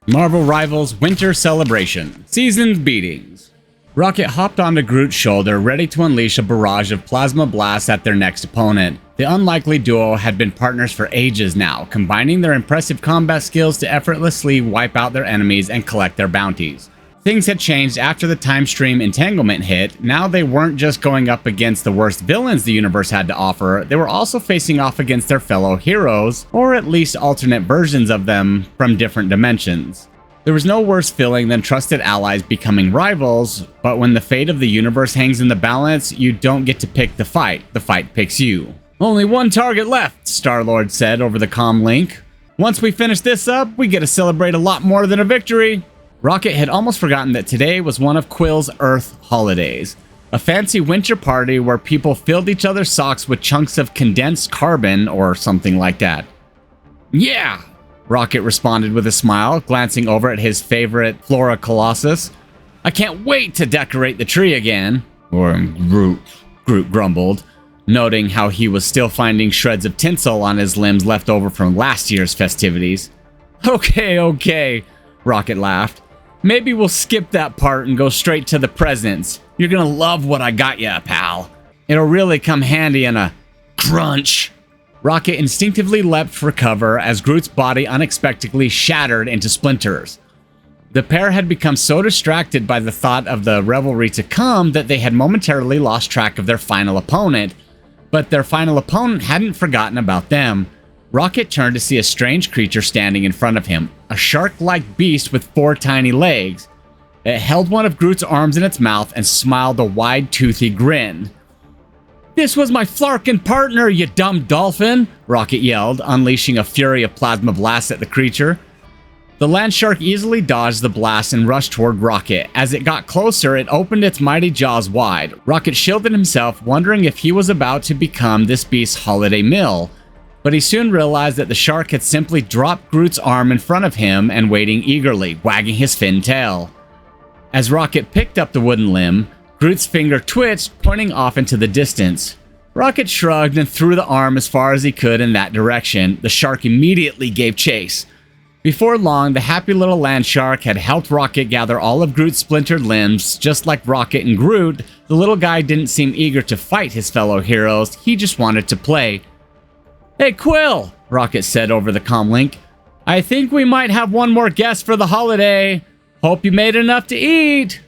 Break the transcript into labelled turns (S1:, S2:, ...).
S1: Marvel Rivals Winter Celebration. Seasoned Beatings. Rocket hopped onto Groot's shoulder, ready to unleash a barrage of plasma blasts at their next opponent. The unlikely duo had been partners for ages now, combining their impressive combat skills to effortlessly wipe out their enemies and collect their bounties. Things had changed after the time stream entanglement hit. Now they weren't just going up against the worst villains the universe had to offer, they were also facing off against their fellow heroes, or at least alternate versions of them from different dimensions. There was no worse feeling than trusted allies becoming rivals, but when the fate of the universe hangs in the balance, you don't get to pick the fight picks you. Only one target left, Star-Lord said over the comm link. Once we finish this up, we get to celebrate a lot more than a victory. Rocket had almost forgotten that today was one of Quill's Earth holidays, a fancy winter party where people filled each other's socks with chunks of condensed carbon or something like that. Yeah, Rocket responded with a smile, glancing over at his favorite Flora Colossus. I can't wait to decorate the tree again. Or Groot grumbled, noting how he was still finding shreds of tinsel on his limbs left over from last year's festivities. Okay, Rocket laughed. Maybe we'll skip that part and go straight to the presents. You're gonna love what I got ya, pal. It'll really come handy in a crunch. Rocket instinctively leapt for cover as Groot's body unexpectedly shattered into splinters. The pair had become so distracted by the thought of the revelry to come that they had momentarily lost track of their final opponent, but their final opponent hadn't forgotten about them. Rocket turned to see a strange creature standing in front of him, a shark-like beast with 4 tiny legs. It held one of Groot's arms in its mouth and smiled a wide, toothy grin. This was my Flarkin partner, you dumb dolphin! Rocket yelled, unleashing a fury of plasma blasts at the creature. The land shark easily dodged the blast and rushed toward Rocket. As it got closer, it opened its mighty jaws wide. Rocket shielded himself, wondering if he was about to become this beast's holiday meal. But he soon realized that the shark had simply dropped Groot's arm in front of him and waiting eagerly, wagging his fin tail. As Rocket picked up the wooden limb, Groot's finger twitched, pointing off into the distance. Rocket shrugged and threw the arm as far as he could in that direction. The shark immediately gave chase. Before long, the happy little land shark had helped Rocket gather all of Groot's splintered limbs. Just like Rocket and Groot, the little guy didn't seem eager to fight his fellow heroes, he just wanted to play. Hey Quill, Rocket said over the comm link. I think we might have one more guest for the holiday. Hope you made enough to eat.